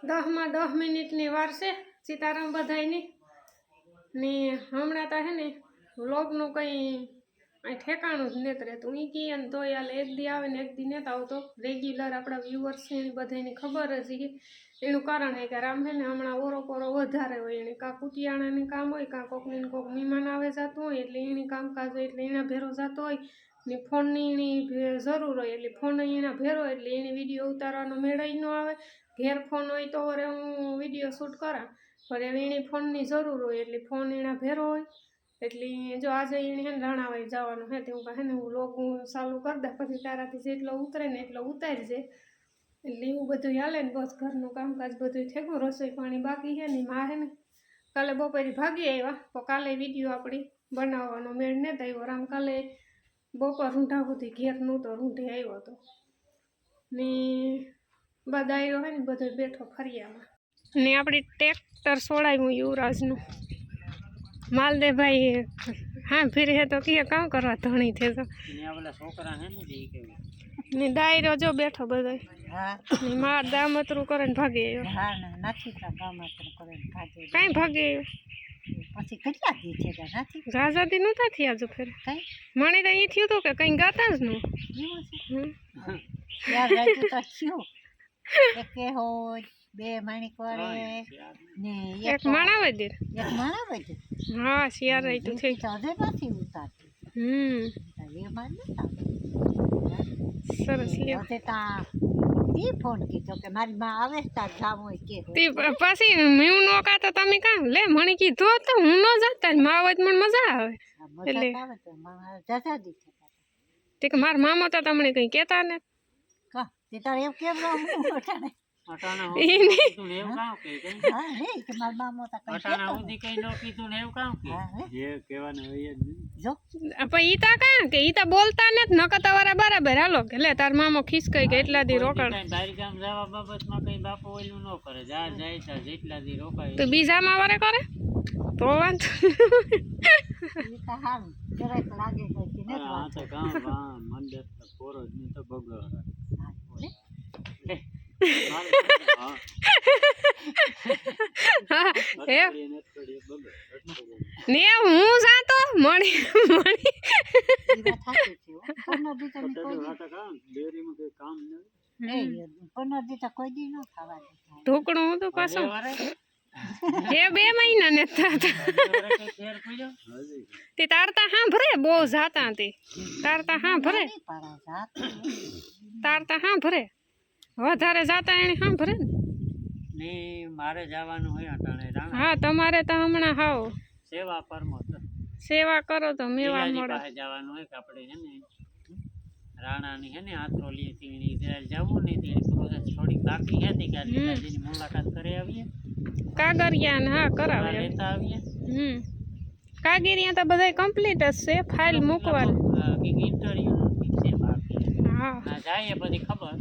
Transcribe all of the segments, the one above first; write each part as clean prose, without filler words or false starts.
10 માં 10 મિનિટની વાર છે સીતારામ બધાયની ને હમણાં તો હે ને વ્લોગનું કંઈ અહીં ઠેકાણું જ નથી રહેતું. એ કહીએ ને તોય હાલ એક દી આવે ને એક દી નથી આવતો. રેગ્યુલર આપણા વ્યુઅર્સ છે એની બધાની ખબર જ છે. એનું કારણ છે કે રામ છે ને હમણાં ઓરો પોરો વધારે હોય. એને કાં કુટિયાણાની કામ હોય, કાં કોકને કોક મહેમાન આવે જતું હોય એટલે એની કામકાજ હોય એટલે એના ભેરો જતો હોય ને ફોનની એની જરૂર હોય એટલે ફોન એના ભેરો એટલે એની વિડીયો ઉતારવાનો મેળાઈ ન આવે. ઘેર ફોન હોય તો વરે હું વિડીયો શૂટ કરા પણ એની ફોનની જરૂર હોય એટલે ફોન એના ભેરો હોય એટલે જો આજે એને હે ને રાણાવાઈ જવાનું હે તે હું કહે ને હું લોગ ચાલુ કરી દે પછી તારાથી જેટલો ઉતરે ને એટલો ઉતારજે એટલે એવું બધું હાલે ને બસ ઘરનું કામકાજ બધું થેગું. રસોઈ પાણી બાકી છે ને માં હે ને કાલે બપોરે ભાગી આવ્યા તો કાલે વિડીયો આપણી બનાવવાનો મેળ ને આવ્યો. રામ કાલે બપોર રૂંઢા સુધી ઘેર નહોતો, રૂંઢે આવ્યો હતો ને બધાયો હે ને બધો બેઠો ફરિયામાં ને આપણી ટ્રેક્ટર છોડાવ્યું યુવરાજનું. માલદેવભાઈ હા ફીર હે તો કે કામ કરવા ધણી છે તો ને ડાયરો જો બેઠો બધો ને માર દામતરું કરે ને ભાગી આવ્યો. કઈ ભાગી આવ્યો રાજાદી નહોતા થયા હજુ ફેર મને તો એ થયું હતું કે કઈ ગાતા જ નું બે માણિક વાળે ને એક માણાવદર હા શિયાર રહી તો થઈ નથી ઉતારતી એ માન સરસ લે તી ફોન કીધો કે મારી માં આવે તાર જામ હોય કે પછી હું નો કાતો તમે કાં લે મને કીધું તો હું ન જાતા માં આવે મને મજા આવે એટલે જતા દી તે કે મારા મામા તો તમને કઈ કહેતા ને કા તે તાર એમ કેમ રહું અટાણે અટાણા કીધું ને એવું કામ કે હા હે કે મારા મામા તો કઈ અટાણા સુધી કઈ નો કીધું ને એવું કામ કે જે કહેવાનું હોય જ જો પણ ઈ તા કાં કે ઈ તા બોલતા ને નકર તમારા બરાબર હાલો કે લે તાર મામો ખીસકાઈ કે એટલા દી રોકાણ બહાર ગામ જવા બાબતમાં કઈ બાપો ઓલું ન કરે જા જાય તા જેટલા દી રોકાય તો બીજામાં વારે કરે તો વાંધો ઈ તો હાલ જરાક લાગે કે ને આ તો ગામ મંડપ પોરો જ ની તો બગડો ને હું જાતો મણી ઢોકણું હું તો પાછું એ 2 મહિના ને તે તારતા હા ભરે બહુ જાતા તે તારતા હા ભરે વધારે જાતા એને હા ભરે ને મારે જવાનું હોય અટાણે રાણા હા તમારે તો હમણાં હાવ સેવા પરમત સેવા કરો તો મેવા મળે પાસે જવાનું હોય કે આપણે હે ને રાણાની હે ને આત્રોલી તીણી જવું ને તીણી પ્રોસેસ થોડી બાકી હતી કે લીલાજીની મુલાકાત કરી આવીએ કાગરિયા ને હા કરાવે લેતા આવીએ કાગરિયા તો બધા કમ્પ્લીટ જ છે ફાઇલ મૂકવાની કે ઇન્ટરવ્યુ નું છે બાકી હા ના જાય પછી ખબર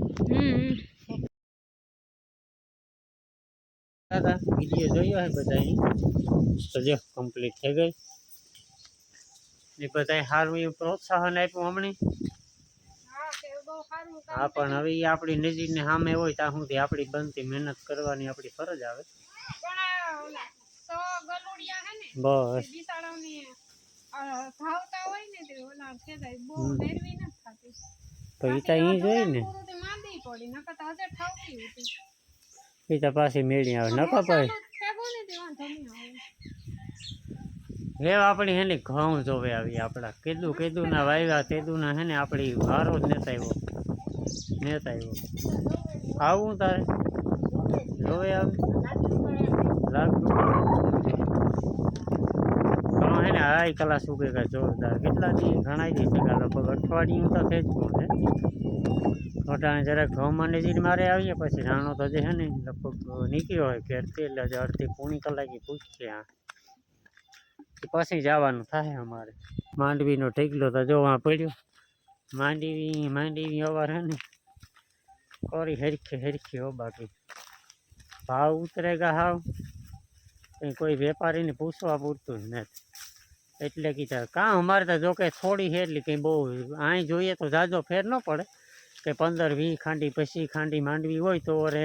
દાદા વિડિયો જોયો હે બધાય તો જો કમ્પ્લીટ થઈ ગઈ એ બધાય સારું એવું પ્રોત્સાહન આપ્યું હમણાં હા પણ હવે આપણી નજીકની સામે હોય ત્યાં સુધી આપણી બનતી મહેનત કરવાની આપણી ફરજ આવે બસ તો એ તો અહીં જોઈ ને એ તો પાછી મેળી આવે નકા ભાઈ હે આપણી હે ને ઘઉં જોવે આવી આપણા કીધું ના વાવ્યા તેદું ના હે ને આપણી વારો જ નેતા આવ્યો આવું તારે જોવે આવે ઘણો હે ને હાઈ કલાસ ઉગે કા જોરદાર કેટલા દી ઘણાઈ દી છે લગભગ અઠવાડિયું તો થઈ જ ગયું છે અટાણે જરાક ઘઉંમાં નજીક મારે આવીએ પછી રાણો તો જે હે ને લગભગ નીકળ્યો હોય ઘેરથી એટલે અડધી પોણી કલાકે પૂછશે હા પછી જવાનું થાય અમારે માંડવીનો ઢેકલો તો જોવા પડ્યો માંડવી અવાર હે ને કોરી હરખી હો બાકી ભાવ ઉતરેગા હાવ કોઈ વેપારીને પૂછવા પૂરતું જ નથી એટલે કીધા કાં અમારે તો જોકે થોડી છે એટલે કંઈ બહુ અહીં જોઈએ તો જાજો ફેર ન પડે કે 15-20 ખાંડી પછી ખાંડી માંડવી હોય તો અરે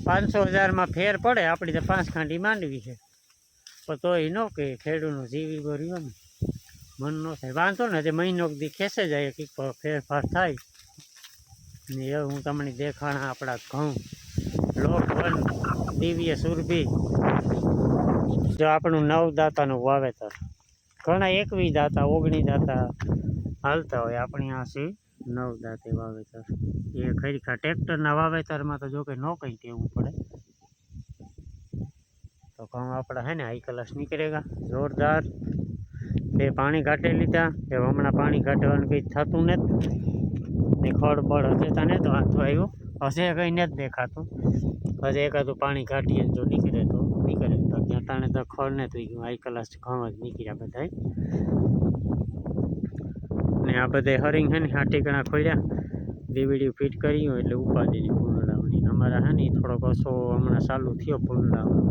500,000 ફેર પડે, આપણી તો 5 ખાંડી માંડવી છે, પણ તોય ન કે ખેડૂતનું જીવી ગયો ને મન ન થાય. વાંધો ને તે મહિનો દી ખેંચે જાય કંઈક ફેરફાર થાય ને. એ હું તમને દેખાણા આપણા ઘઉં લોક વન દિવ્ય સુરભી, જો આપણું 9 દાંતાનું વાવેતર. ઘણા 21 દાંતા 19 દાંતા હાલતા હોય, આપણી આ છે 9 દાંતે વાવેતર. એ ખરેખર ટ્રેક્ટરના વાવેતરમાં તો જો કે ન કંઈ કહેવું પડે. તો ઘઉં આપણા હે ને હાઈ ક્લાસ નીકળેગા જોરદાર. 2 પાણી કાઢી લીધા, કે હમણાં પાણી કાઢવાનું કંઈ થતું નથી ને. ખડ બળ હશે તને તો વાંધો આવ્યો, હશે કંઈ નથી દેખાતું. હશે એકાદું પાણી કાઢીએ જો નીકળે તો નીકળે, તો ત્યાં તાણે તો ખડ ને થઈ ગયું. હાઈ ક્લાસ ઘઉં જ નીકળ્યા બધા ને. આ બધા હરિંગ છે ને 8 ટીકણા ખોલ્યા, DVD ફિટ કરી હોય એટલે ઉપાધિની પૂર્ણડાવણી. અમારા હે ને થોડોક ઓછો હમણાં ચાલુ થયો પૂર્ણડાવણી.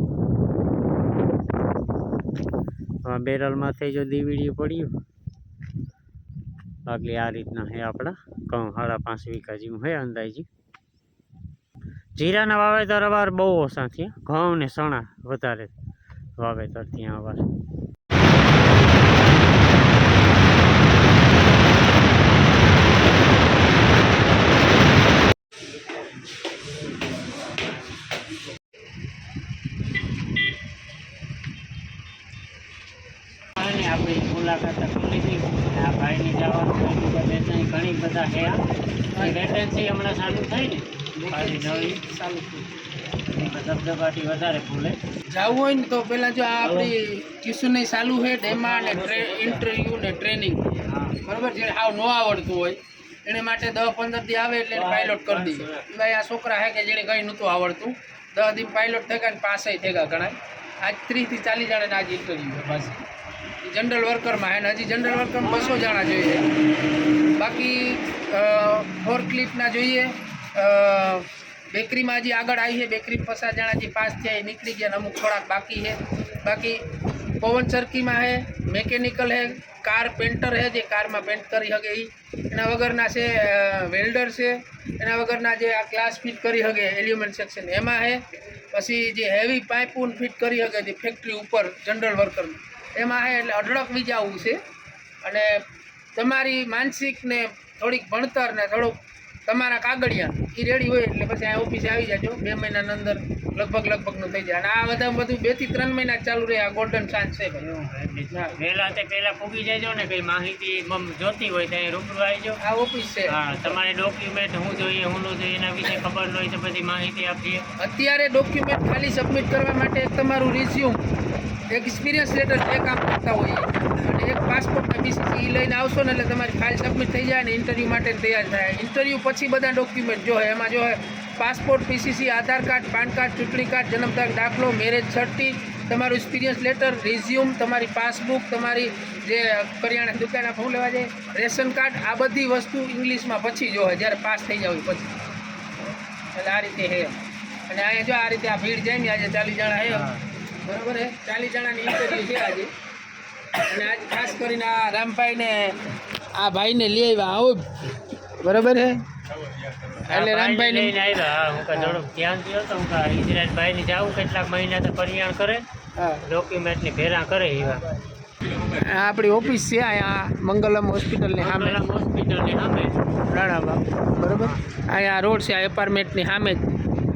બેરલમાંથી જો DVD પડ્યું, આગલી આ રીતના હે આપણા ઘઉં 5.5 વીઘા જેવું હે અંદાજી. જીરાના વાવેતર અવાર બહુ ઓછા થયા, ઘઉં ને ચણા વધારે વાવેતર ત્યાં અવાર. આપણી મુલાકાત લીધી, આ ભાઈની જવાનું ઘણી બધા હે. વેકેન્સી હમણાં ચાલુ થઈ ને, પાછી નવી ચાલુ થઈ, ધબધબાટી વધારે ફૂલે. જવું હોય ને તો પેલા જો આ આપણી ટ્યુશન ચાલુ છે, ડેમા ને ઇન્ટરવ્યુ ને ટ્રેનિંગ, બરોબર. જેને હાવ ન આવડતું હોય એને માટે 10-15 દી આવે એટલે પાયલોટ કરી દઈએ. ભાઈ આ છોકરા હે કે જેને કંઈ નહોતું આવડતું, 10 દી પાયલોટ થયા ને પાસે થયા ઘણા. આજ 30 થી 40 જણાને આજ ઇન્ટરવ્યુ પાછી જનરલ વર્કરમાં હે ને. હજી જનરલ વર્કરમાં 200 જણા જોઈએ. બાકી ફોરક્લિફ્ટના જોઈએ. બેકરીમાં હજી આગળ આવી છે, બેકરી 50 જણા જે પાસ થયા એ નીકળી ગયા, અમુક થોડાક બાકી છે. બાકી પવન સરકીમાં છે, મેકેનિકલ છે, કાર પેન્ટર છે જે કારમાં પેન્ટ કરી શકે એ, એના વગરના છે વેલ્ડર છે, એના વગરના જે આ ગ્લાસ ફિટ કરી શકે એલ્યુમિનિયમ સેક્શન એમાં છે. પછી જે હેવી પાઇપુન ફિટ કરી શકે જે ફેક્ટરી ઉપર જનરલ વર્કરમાં એમાં છે. એટલે અઢળક વિજાવું છે. અને તમારી માનસિક ને થોડીક ભણતર ને થોડુંક તમારા કાગળિયા એ રેડી હોય એટલે પછી આ ઓફિસે આવી જાજો. 2 મહિનાની અંદર લગભગનું થઈ જાય. અને આ બધા બધું 2 થી 3 મહિના ચાલુ રહે. આ ગોલ્ડન ચાન્સ છે ભાઈ. પહેલા પૂગી જજો ને, કઈ માહિતી જોતી હોય તો રૂબરૂ આવી જાઓ. આ ઓફિસ છે. હા, તમારે ડોક્યુમેન્ટ શું જોઈએ શું ન જોઈએ એના વિશે ખબર ન હોય તો બધી માહિતી આપીએ. અત્યારે ડોક્યુમેન્ટ ખાલી સબમિટ કરવા માટે એક તમારું રિઝ્યુમ, એક એક્સપિરિયન્સ લેટર 2 કામ કરતા હોય, અને એક પાસપોર્ટ ને BCC લઈને આવશો ને એટલે તમારી ફાઇલ સબમિટ થઈ જાય ને ઇન્ટરવ્યૂ માટે તૈયાર થાય. ઇન્ટરવ્યૂ પછી બધા ડોક્યુમેન્ટ જો એમાં જો પાસપોર્ટ, PCC, આધાર કાર્ડ, પાન કાર્ડ, ચૂંટણી કાર્ડ, જન્મ તારીખ દાખલો, મેરેજ સર્ટી, તમારું એક્સપિરિયન્સ લેટર, રિઝ્યુમ, તમારી પાસબુક, તમારી જે કરિયાણા દુકાન ફોન લેવા જાય, રેશન કાર્ડ, આ બધી વસ્તુ ઇંગ્લિશમાં પછી જો જ્યારે પાસ થઈ જાવ પછી. એટલે આ રીતે છે. અને અહીંયા જો આ રીતે આ ભીડ જાય ને આજે 40 જણા છે, બરાબર છે. 40 જણાની ઇન્ટરવ્યૂ છે આજે. અને આજ ખાસ કરીને આ રામભાઈને આ ભાઈને લઈ આવ્યા આવો, બરાબર છે. એટલે રામભાઈને લઈને આવ્યા. હું થોડુંક ધ્યાન દો તો હું ઇજરાજભાઈની જાઉં કેટલાક મહિના તો પરિયાણ કરે, ડોક્યુમેન્ટની ભેરા કરે. એવા આ આપણી ઓફિસ છે અહીંયા મંગલમ હોસ્પિટલની સામે, હોસ્પિટલની સામે રાણાબાગ, બરાબર. અહીંયા રોડ છે, આ એપાર્ટમેન્ટની સામે જ.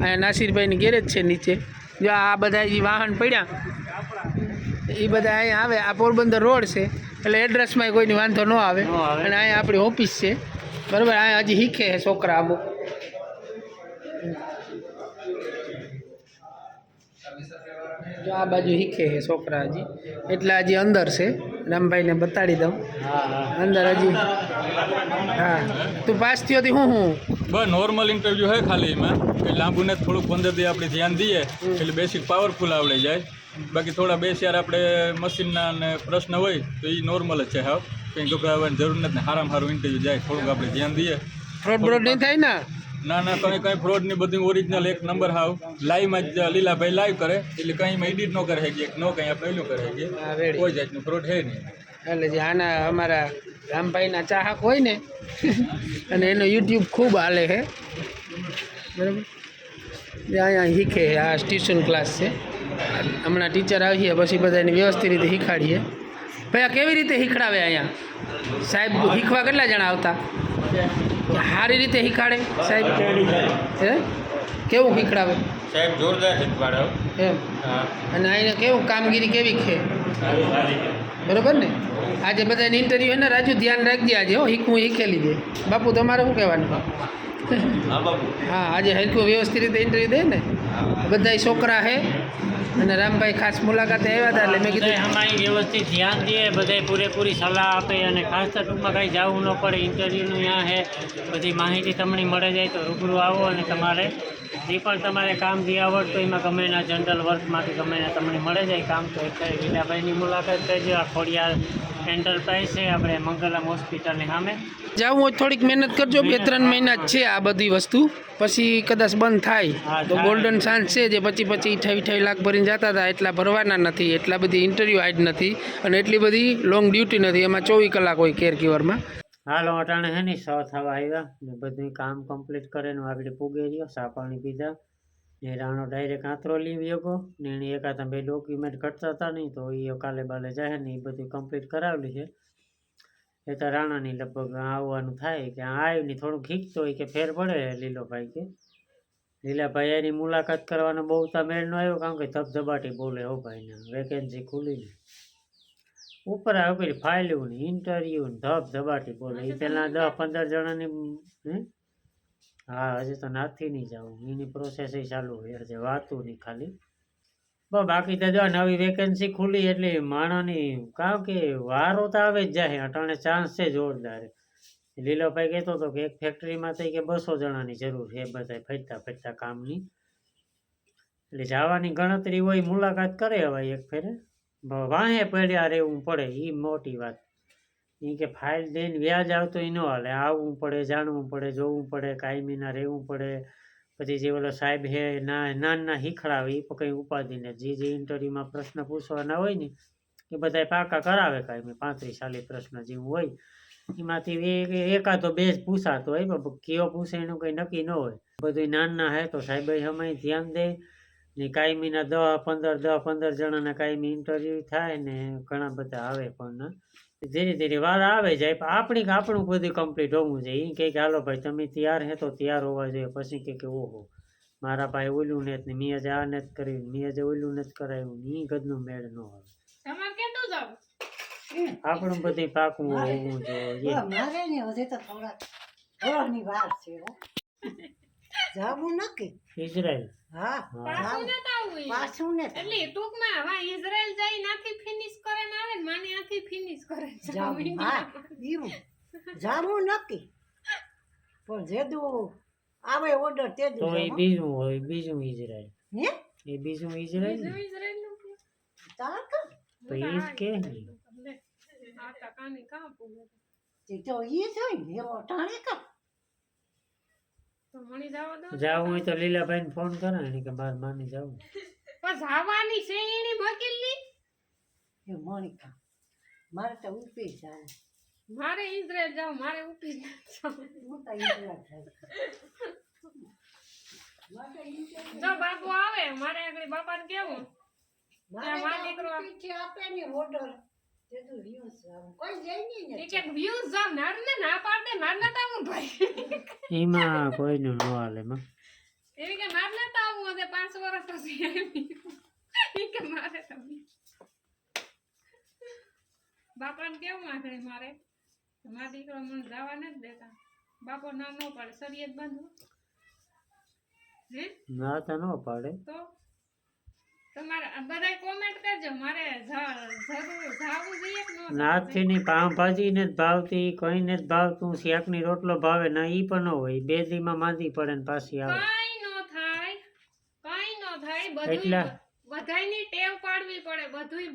અહીંયા નાસિરભાઈની ગેરેજ છે નીચે. જો આ બધા જે વાહન પડ્યા એ બધા અહીંયા આવે. આ પોરબંદર રોડ છે એટલે એડ્રેસમાં કોઈની વાંધો ન આવે. અને અહીંયા આપણી ઓફિસ છે, બરાબર. અહીંયા હજી શીખે છે છોકરા અમુક. જો આ બાજુ શીખે છે છોકરા હજી, એટલે હજી અંદર છે. રામભાઈને બતાડી દઉં અંદર હજી. હા, તું પાસ થયો હતી? હું બસ નોર્મલ ઇન્ટરવ્યૂ હે ખાલી. એમાં કંઈ લાંબુ ને થોડુંક 15 દી આપણે ધ્યાન દઈએ એટલે બેસિક પાવરફુલ આવડી જાય. બાકી થોડા 2 4 આપણે મશીનના ને પ્રશ્ન હોય તો એ નોર્મલ જ છે. હાવ કંઈ ગભરાવાની જરૂર નથી. સારામાં સારું ઇન્ટરવ્યૂ જાય, થોડુંક આપણે ધ્યાન દઈએ. ફ્રોડ બ્રોડ નહીં થાય ને? ના કંઈ ફ્રોડ ની બધું ઓરિજિનલ 1 નંબર. હાવ લાઈવમાં જ લીલાભાઈ લાઈવ કરે એટલે કંઈ એમાં એડિટ ન કરે શકીએ, ન કંઈ આપણે એનું કરે શકીએ. કોઈ જાતનું ફ્રોડ છે નહીં. એટલે જે આના અમારા રામભાઈના ચાહક હોય ને અને એનો યુટ્યુબ ખૂબ હાલે છે, બરાબર. અહીંયા શીખે આ ટ્યુશન ક્લાસ છે. હમણાં ટીચર આવીએ પછી બધાને વ્યવસ્થિત રીતે શીખવાડીએ. ભાઈ આ કેવી રીતે શીખડાવે અહીંયા સાહેબ? શીખવા કેટલા જણા આવતા? સારી રીતે શીખવાડે સાહેબ? હે કેવું શીખડાવે સાહેબ? જોરદાર શીખવાડો એમ. અને અહીંયા કેવું કામગીરી કેવી છે? બરોબર ને? આજે બધાને ઇન્ટરવ્યૂ ને રાજુ ધ્યાન રાખજે આજે. હો શીખવું શીખેલી દે. બાપુ તમારે શું કહેવાનું? હા આજે હરખું વ્યવસ્થિત રીતે ઇન્ટરવ્યૂ દે ને. બધા છોકરા છે અને રામભાઈ ખાસ મુલાકાતે આવ્યા હતા એટલે મેં કીધું અમારી વ્યવસ્થિત ધ્યાન દે, બધાય પૂરેપૂરી સલાહ આપે અને ખાસ તો ટૂંકમાં કાંઈ જવું ન પડે. ઇન્ટરવ્યૂનું અહીંયા છે, બધી માહિતી તમને મળે જાય તો રૂબરૂ આવો અને તમારે જે પણ તમારે કામ જે આવડતું એમાં ગમે એના જનરલ વર્કમાંથી ગમે એના તમને મળે જાય કામ. તો એક લીલાભાઈની મુલાકાત કરજો. આ ખોડિયાર એન્ટરપ્રાઇઝ છે આપણે મંગલમ હોસ્પિટલની સામે. જાવું હોય થોડીક મહેનત કરજો. 2-3 મહિના જ છે આ બધી વસ્તુ, પછી કદાચ બંધ થાય તો ગોલ્ડન ચાન્સ છે. જે 25-28 લાખ ભરીને જતા હતા એટલા ભરવાના નથી, એટલા બધી ઇન્ટરવ્યૂ આજ નથી અને એટલી બધી લોંગ ડ્યુટી નથી. એમાં 24 કલાક હોય કેર ગીવરમાં. હાલો અટાણે હે ને 100 થવા આવ્યા ને બધું કામ કમ્પ્લીટ કરે ને આગળ પૂગે રહ્યો. સા પાણી પીધા ને રાણો ડાયરેક્ટ આંતરો લઈ ગયો ને એને એકાદ 2 ડોક્યુમેન્ટ ઘટતા હતા નહીં તો એ કાલે બાલે જાય ને એ બધું કમ્પ્લીટ કરાવેલી છે. એ તો રાણાની લગભગ આવવાનું થાય કે આવ્યું નહીં થોડું ખીચતો હોય કે ફેર પડે. લીલોભાઈ કે લીલાભાઈ એની મુલાકાત કરવાનો બહુ તા મેળ ન આવ્યો કારણ કે ધબધબાટી બોલે હો ભાઈને વેકેન્સી ખુલી ઉપર આવ્યો પેલી ફાઇલું ને ઇન્ટરવ્યુ ને ધબધબાટી બોલે. એ પહેલાં 10-15 જણાની હા હજી તો નાથી નહીં જવું એની પ્રોસેસ ચાલુ હોય હજી વાતું નહીં ખાલી. બાકી તો જો નવી વેકેન્સી ખુલી એટલે માણસની કારણ કે વારો તો આવે જ જાય. અટાણે ચાન્સ છે જોરદાર. લીલોભાઈ કહેતો હતો કે એક ફેક્ટરીમાં થઈ કે 200 જણાની જરૂર છે બધા ફરતા કામની. એટલે જવાની ગણતરી હોય મુલાકાત કરે હવે એક ફેરે વાહે પડ્યા રહેવું પડે એ મોટી વાત. એ કે ફાઇલ દઈને વ્યાજ આવતો એ ન હાલે. આવવું પડે, જાણવું પડે, જોવું પડે, કાયમીના રહેવું પડે. પછી જે ઓલો સાહેબ હે નાના શીખડાવે એ કંઈ ઉપાધિને જે ઇન્ટરવ્યુમાં પ્રશ્ન પૂછવાના હોય ને એ બધા પાકા કરાવે. કાંઈ 35-40 પ્રશ્ન જેવું હોય એમાંથી એકાદો 2 જ પૂછાતો હોય. કયો પૂછે એનું કંઈ નક્કી ન હોય. બધું નાના હે તો સાહેબ સમય ધ્યાન દે ને કાયમીના 10-15 જણાના કાયમી ઇન્ટરવ્યૂ થાય ને ઘણા બધા આવે પણ ધીરે ધીરે વાર આવે જાય. આપણું બધું કમ્પ્લીટ હોવું જોઈએ. એ કહે કે હાલો ભાઈ તમે તૈયાર હે તો તૈયાર હોવા જોઈએ. પછી કે ઓહો મારા પાસે ઓલું ને જ મેં આજે આ નથી કર્યું, મેં આજે ઓલું નથી કરાવ્યું, એ ગદનું મેળ ન આવે. તમારે કેટલું જાવ? આપણું બધું પાકું હોવું જોઈએ. મારે ને હજી તો થોડાની વાર છે હો. જાવું નક્કી ઇઝરાયલ હા પાછું નતું આવવું. પાછું ને એટલે ટૂંકમાં હવે ઇઝરાયલ જાય નાથી ફિનિશ કરે ને આવે ને માને આથી ફિનિશ કરે છે. જાવું હા એવું જાવું નક્કી પણ જેદું આવે ઓર્ડર તે તો એ બીજું હોય, બીજું ઇઝરાયલ. હે એ બીજું ઇઝરાયલ ને ઇઝરાયલનું કે? તાક તો એ જ કે લે, આ તો કાની કાં પૂગે. તે તો ઈ જોઈ ને એવો ટાણે કા તો મણી જાવ દો. જાવું હોય તો લીલાભાઈને ફોન કરે ને કે મારે માની જાવું. પણ જાવાની છે એની વકીલની. એ મોનિકા મારે તો ઉપી જાવ મારે ઇઝરાયલ જાવ, મારે ઉપી જાવ. હું તો ઇન્ડિયા જાય જો બાપુ આવે મારે આગળ બાપાને કેવું ત્યાં માં દીકરો પીછે આપે ને ઓર્ડર જેદું વ્યૂઝ આવું કોઈ જાય નહીં ને એક વ્યૂઝ જાવ નારને ના પાડે નાર નતા આવું ભાઈ. એમાં કોઈનું ન હાલે માં. એવી કે નાર નતા આવું હશે 5 વર્ષ પછી આવી કે મારે તમે બાપાને કેવું આગળ મારે મારા દીકરો મને જવા નથી દેતા. બાપો ના ન પાડે શરીયત બાંધવું હે ના તો ન પાડે. તો તમારે બધાય કોમેન્ટ કરજો મારે જરૂર જાવું જોઈએ કે ન નાથી ની પાવભાજી ને જ ભાવતી, કોઈને જ ભાવતું, શેકની રોટલો ભાવે ના ઈ પણ ન હોય. 2 દીમાં માંદી પડે ને પાછી આવે. કઈ ન થાય બધું એટલા બધાયની ટેવ પાડવી પડે.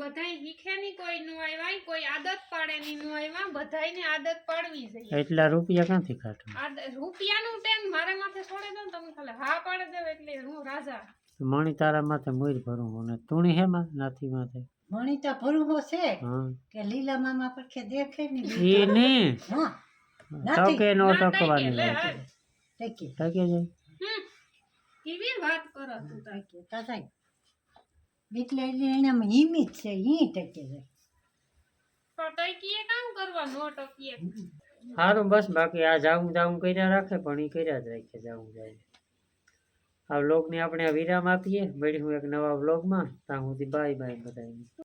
બધાય શીખે ની કોઈ નો આવ્યા, કોઈ આદત પાડે ની નો આવ્યા. બધાયને આદત પાડવી જોઈએ. એટલા રૂપિયા ક્યાંથી કાઢું? રૂપિયાનું ટેમ મારે માથે છોડે દો ને તમે ખાલી હા પાડે દેવ એટલે હું રાજા. મણી તારા માથે મોર ભરું અને તુણી હેમાં નાથી માથે મણીતા ભરવો છે હા કે લીલા મામા પરખે દેખે ને ઈ ને હા ટકે નો ના ટકવાની લે, વાત. ટેકી ટકે જાય હમ કેવી વાત કરો તું તાર કહેતા થાય એટલે એનામાં હિમિત છે ઈ ટકે છે તો ટકીએ કામ કરવા નો ટકીએ સારું બસ બાકી આ જાવું જાવું કર્યા રાખે પણ એ કર્યા જ રાખે જાવું જાય આ વ્લોગને આપણે આ વિરામ આપીએ મળીશું એક નવા વ્લોગમાં ત્યાં સુધી બાય બાય બધાને